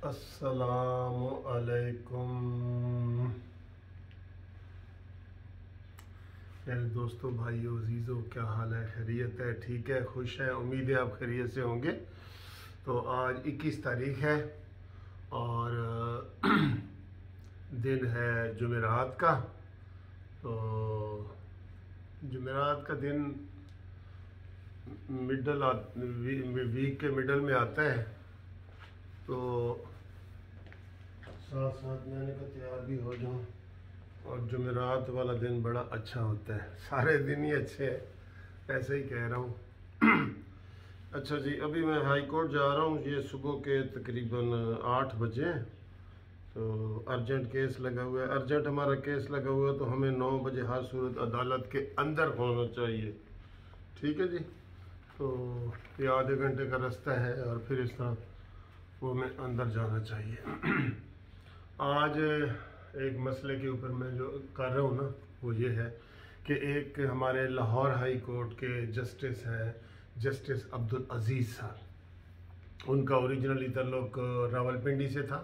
अस्सलामु अलैकुम मेरे दोस्तों, भाइयों, अजीज़ों, क्या हाल है? खैरियत है? ठीक है? खुश है? उम्मीद है आप खैरियत से होंगे। तो आज 21 तारीख है और दिन है जुमेरात का। तो जुमेरात का दिन वीक के मिडल में आता है। तो साथ साथ मैंने कहा तैयार भी हो जाऊं। और जुमेरात वाला दिन बड़ा अच्छा होता है, सारे दिन ही अच्छे हैं, ऐसे ही कह रहा हूँ। अच्छा जी, अभी मैं हाई कोर्ट जा रहा हूँ। ये सुबह के तकरीबन 8 बजे हैं। तो अर्जेंट केस लगा हुआ है। अर्जेंट हमारा केस लगा हुआ है तो हमें 9 बजे हर सूरत अदालत के अंदर होना चाहिए। ठीक है जी। तो ये आधे घंटे का रास्ता है और फिर इस तरह वो में अंदर जाना चाहिए। आज एक मसले के ऊपर मैं जो कर रहा हूँ ना, वो ये है कि एक हमारे लाहौर हाई कोर्ट के जस्टिस हैं, जस्टिस अब्दुल अजीज़ साहब। उनका ओरिजिनली ताल्लुक रावलपिंडी से था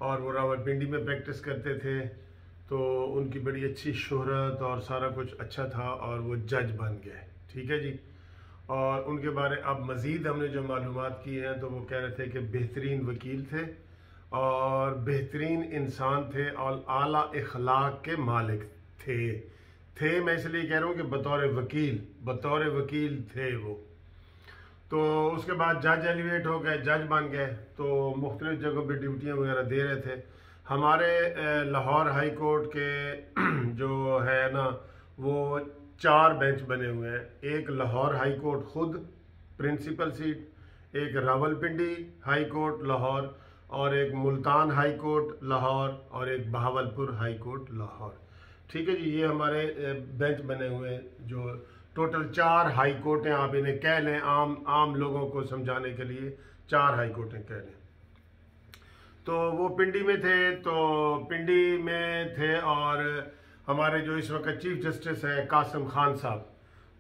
और वो रावलपिंडी में प्रैक्टिस करते थे। तो उनकी बड़ी अच्छी शोहरत और सारा कुछ अच्छा था और वो जज बन गए। ठीक है जी। और उनके बारे अब मज़ीद हमने जो मालूमात की हैं तो वो कह रहे थे कि बेहतरीन वकील थे और बेहतरीन इंसान थे और आला इखलाक के मालिक थे। मैं इसलिए कह रहा हूँ कि बतौर वकील थे वो। तो उसके बाद जज एलिवेट हो गए, जज बन गए। तो मुख्तलिफ जगहों पे ड्यूटियाँ वगैरह दे रहे थे। हमारे लाहौर हाई कोर्ट के जो है ना, वो 4 बेंच बने हुए हैं। एक लाहौर हाई कोर्ट खुद प्रिंसिपल सीट, एक रावलपिंडी हाई कोर्ट लाहौर, और एक मुल्तान हाई कोर्ट लाहौर, और एक बहावलपुर हाई कोर्ट लाहौर। ठीक है जी। ये हमारे बेंच बने हुए हैं। जो टोटल 4 हाई कोर्ट हैं, आप इन्हें कह लें, आम लोगों को समझाने के लिए 4 हाई कोर्ट हैं कह लें। तो वो पिंडी में थे, तो पिंडी में थे। और हमारे जो इस वक्त चीफ जस्टिस हैं कासिम खान साहब।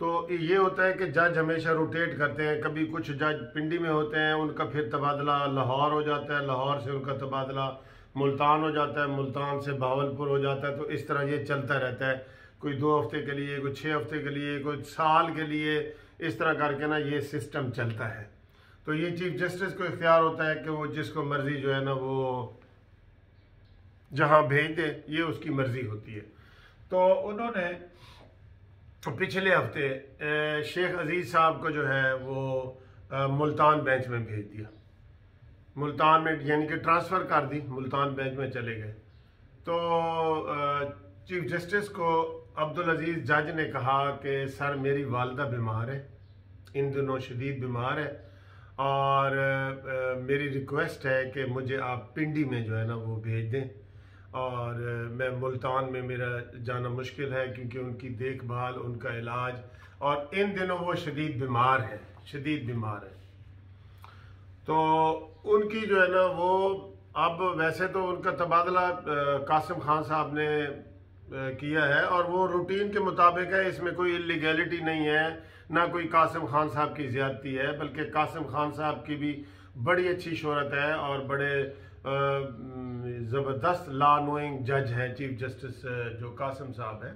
तो ये होता है कि जज हमेशा रोटेट करते हैं। कभी कुछ जज पिंडी में होते हैं, उनका फिर तबादला लाहौर हो जाता है, लाहौर से उनका तबादला मुल्तान हो जाता है, मुल्तान से बहावलपुर हो जाता है। तो इस तरह ये चलता रहता है। कोई 2 हफ्ते के लिए, कोई 6 हफ्ते के लिए, कोई साल के लिए, इस तरह करके ना ये सिस्टम चलता है। तो ये चीफ जस्टिस को इख्तियार होता है कि वो जिसको मर्जी जो है ना वो जहाँ भेज दे, ये उसकी मर्जी होती है। तो उन्होंने पिछले हफ्ते शेख अजीज़ साहब को जो है वो मुल्तान बेंच में भेज दिया। मुल्तान में यानी कि ट्रांसफ़र कर दी, मुल्तान बेंच में चले गए। तो चीफ जस्टिस को अब्दुल अजीज़ जज ने कहा कि सर मेरी वालदा बीमार है, इन दिनों शदीद बीमार है, और मेरी रिक्वेस्ट है कि मुझे आप पिंडी में जो है ना वो भेज दें। और मैं मुल्तान में मेरा जाना मुश्किल है क्योंकि उनकी देखभाल, उनका इलाज, और इन दिनों वो शदीद बीमार है। तो उनकी जो है ना वो अब वैसे तो उनका तबादला कासिम खान साहब ने किया है और वो रूटीन के मुताबिक है। इसमें कोई इलीगैलिटी नहीं है, ना कोई कासिम खान साहब की ज़्यादती है, बल्कि कासिम खान साहब की भी बड़ी अच्छी शोहरत है और बड़े ज़बरदस्त लॉ नोइंग जज हैं चीफ जस्टिस जो कासिम साहब हैं।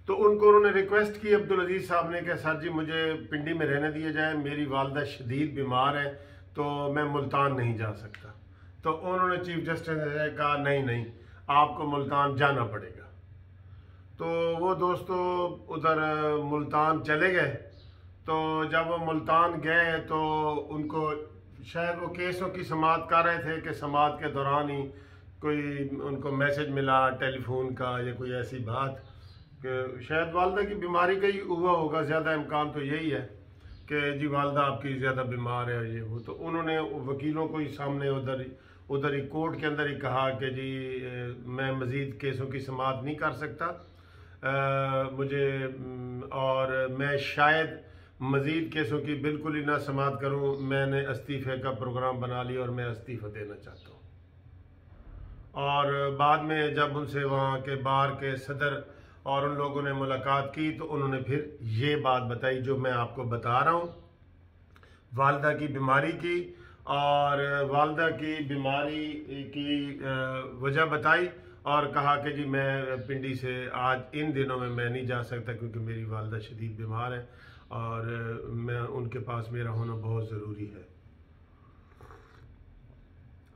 तो उनको उन्होंने रिक्वेस्ट की अब्दुल अजीज़ साहब ने कि सर जी मुझे पिंडी में रहने दिया जाए, मेरी वालदा शदीद बीमार है तो मैं मुल्तान नहीं जा सकता। तो उन्होंने चीफ जस्टिस ने कहा नहीं, आपको मुल्तान जाना पड़ेगा। तो वो दोस्तों उधर मुल्तान चले गए। तो जब वो मुल्तान गए तो उनको शायद वो केसों की समाअत कर रहे थे कि समाअत के दौरान ही कोई उनको मैसेज मिला टेलीफोन का या कोई ऐसी बात कि शायद वालदा की बीमारी का ही हुआ होगा। ज़्यादा इम्कान तो यही है कि जी वालदा आपकी ज़्यादा बीमार है ये वो। तो उन्होंने वकीलों को ही सामने उधर ही कोर्ट के अंदर ही कहा कि जी मैं मज़ीद केसों की समाअत नहीं कर सकता, मुझे, और मैं शायद मज़ीद केसों की बिल्कुल ही ना समाअत करूं। मैंने इस्तीफ़े का प्रोग्राम बना लिया और मैं इस्तीफ़ा देना चाहता हूं। और बाद में जब उनसे वहाँ के बार के सदर और उन लोगों ने मुलाकात की तो उन्होंने फिर ये बात बताई जो मैं आपको बता रहा हूँ, वालदा की बीमारी की और वालदा की बीमारी की वजह बताई और कहा कि जी मैं पिंडी से आज इन दिनों में मैं नहीं जा सकता क्योंकि मेरी वालदा शदीद बीमार है और मैं उनके पास मेरा होना बहुत ज़रूरी है।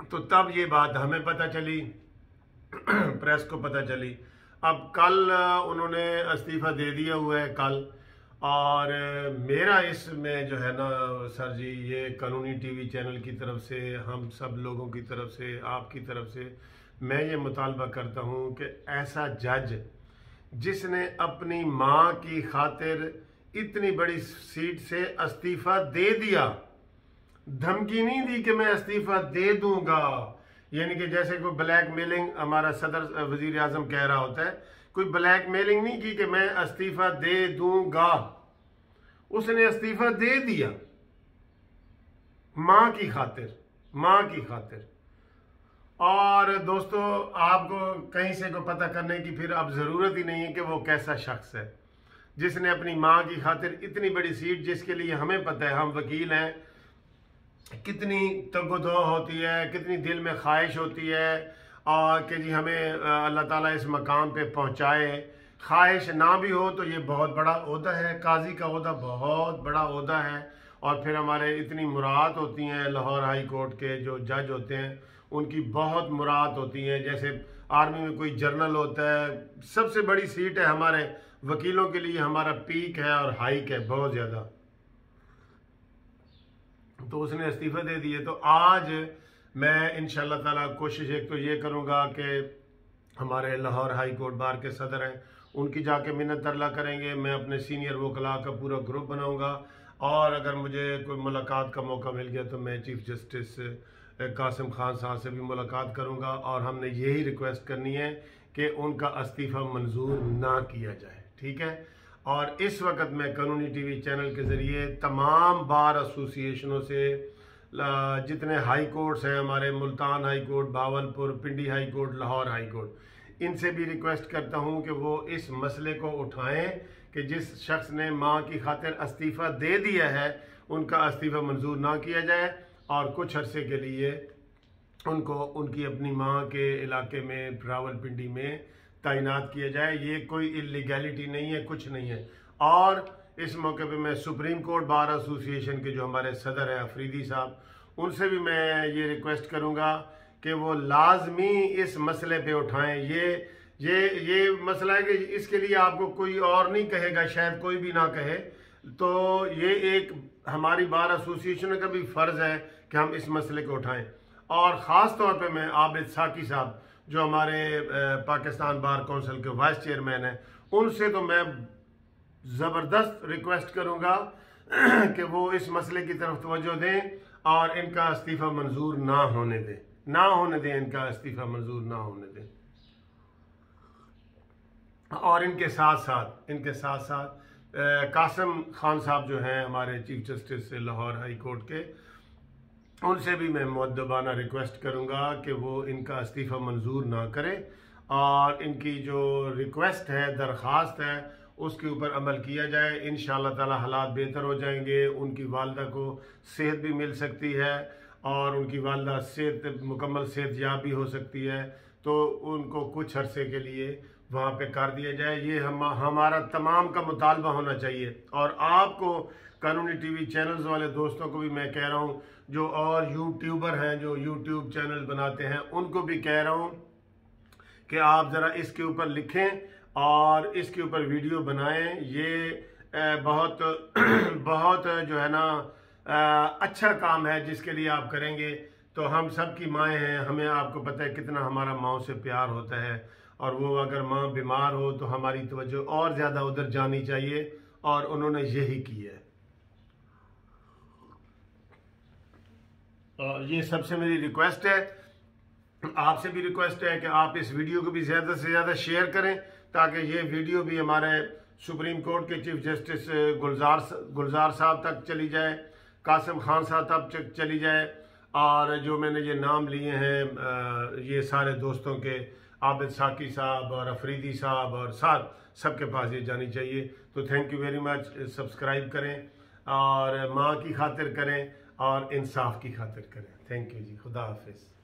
तो तब ये बात हमें पता चली, प्रेस को पता चली। अब कल उन्होंने इस्तीफ़ा दे दिया हुआ है कल, और मेरा इसमें जो है ना सर जी, ये कानूनी टीवी चैनल की तरफ से, हम सब लोगों की तरफ से, आपकी तरफ से मैं ये मुतालबा करता हूँ कि ऐसा जज जिसने अपनी माँ की खातिर इतनी बड़ी सीट से इस्तीफ़ा दे दिया, धमकी नहीं दी कि मैं इस्तीफ़ा दे दूंगा, यानी कि जैसे कोई ब्लैक मेलिंग हमारा सदर वजीर आजम कह रहा होता है, कोई ब्लैक मेलिंग नहीं की कि मैं इस्तीफ़ा दे दूंगा। उसने इस्तीफ़ा दे दिया माँ की खातिर, माँ की खातिर। और दोस्तों, आपको कहीं से को पता करने की फिर अब ज़रूरत ही नहीं है कि वो कैसा शख्स है जिसने अपनी माँ की खातिर इतनी बड़ी सीट, जिसके लिए हमें पता है, हम वकील हैं, कितनी तगोदो होती है, कितनी दिल में ख्वाहिश होती है और कि जी हमें अल्लाह ताला इस मकाम पे पहुँचाए। ख्वाहिश ना भी हो तो ये बहुत बड़ा ओहदा है, काजी का ओहदा बहुत बड़ा ओहदा है। और फिर हमारे इतनी मुराद होती हैं, लाहौर हाई कोर्ट के जो जज होते हैं उनकी बहुत मुराद होती हैं। जैसे आर्मी में कोई जर्नल होता है, सबसे बड़ी सीट है हमारे वकीलों के लिए, हमारा पीक है और हाइक है बहुत ज़्यादा। तो उसने इस्तीफ़ा दे दिए। तो आज मैं इंशाल्लाह ताला कोशिश एक तो ये करूँगा कि हमारे लाहौर हाई कोर्ट बार के सदर हैं उनकी जाके मिन्नत तरला करेंगे, मैं अपने सीनियर वकला का पूरा ग्रुप बनाऊँगा, और अगर मुझे कोई मुलाकात का मौका मिल गया तो मैं चीफ जस्टिस कासिम खान साहब से भी मुलाकात करूँगा और हमने यही रिक्वेस्ट करनी है कि उनका इस्तीफ़ा मंजूर ना किया जाए, ठीक है। और इस वक्त मैं कानूनी टीवी चैनल के ज़रिए तमाम बार एसोसिएशनों से, जितने हाई कोर्ट्स हैं हमारे, Multan High Court, Bahawalpur, Pindi High Court, Lahore High Court, इनसे भी रिक्वेस्ट करता हूं कि वो इस मसले को उठाएं कि जिस शख्स ने माँ की खातिर इस्तीफ़ा दे दिया है उनका इस्तीफ़ा मंजूर ना किया जाए और कुछ अरसे के लिए उनको उनकी अपनी माँ के इलाके में रावलपिंडी में तैनात किया जाए। ये कोई इलीगैलिटी नहीं है, कुछ नहीं है। और इस मौके पे मैं सुप्रीम कोर्ट बार एसोसिएशन के जो हमारे सदर हैं अफरीदी साहब, उनसे भी मैं ये रिक्वेस्ट करूँगा कि वो लाजमी इस मसले पे उठाएं। ये मसला है कि इसके लिए आपको कोई और नहीं कहेगा, शायद कोई भी ना कहे, तो ये एक हमारी बार एसोसिएशन का भी फ़र्ज़ है कि हम इस मसले को उठाएं। और ख़ास तौर पे मैं आबिद साकी साहब जो हमारे पाकिस्तान बार काउंसिल के वाइस चेयरमैन हैं, उनसे तो मैं ज़बरदस्त रिक्वेस्ट करूँगा कि वो इस मसले की तरफ तवज्जो दें और इनका इस्तीफ़ा मंजूर ना होने दें, इनका इस्तीफ़ा मंजूर ना होने दें। और इनके साथ साथ कासिम खान साहब जो हैं हमारे chief justice Lahore High court के, उनसे भी मैं मुअद्दबाना रिक्वेस्ट करूंगा कि वो इनका इस्तीफ़ा मंजूर ना करें और इनकी जो रिक्वेस्ट है, दरख्वास्त है, उसके ऊपर अमल किया जाए। इंशाअल्लाह ताला हालात बेहतर हो जाएंगे, उनकी वालदा को सेहत भी मिल सकती है और उनकी वालदा सेहत मुकम्मल सेहतयाब भी हो सकती है, तो उनको कुछ अरसे के लिए वहाँ पे कर दिया जाए। ये हमारा तमाम का मुतालबा होना चाहिए। और आपको कानूनी टीवी चैनल्स वाले दोस्तों को भी मैं कह रहा हूँ, जो और यूट्यूबर हैं जो यूट्यूब चैनल बनाते हैं, उनको भी कह रहा हूँ कि आप ज़रा इसके ऊपर लिखें और इसके ऊपर वीडियो बनाएं। ये बहुत जो है ना अच्छा काम है जिसके लिए आप करेंगे। तो हम सब की माएँ हैं, हमें आपको पता है कितना हमारा माँ से प्यार होता है, और वो अगर माँ बीमार हो तो हमारी तवज्जो और ज़्यादा उधर जानी चाहिए, और उन्होंने यही की है। ये सबसे मेरी रिक्वेस्ट है, आपसे भी रिक्वेस्ट है कि आप इस वीडियो को भी ज़्यादा से ज़्यादा शेयर करें ताकि ये वीडियो भी हमारे सुप्रीम कोर्ट के चीफ जस्टिस गुलजार साहब तक चली जाए, कासिम खान साहब तक चली जाए, और जो मैंने ये नाम लिए हैं ये सारे दोस्तों के, आबिद साकी साहब और अफरीदी साहब और सबके पास ये जानी चाहिए। तो thank you very much. Subscribe करें और माँ की खातिर करें और इंसाफ की खातिर करें। थैंक यू जी, खुदा हाफिज़।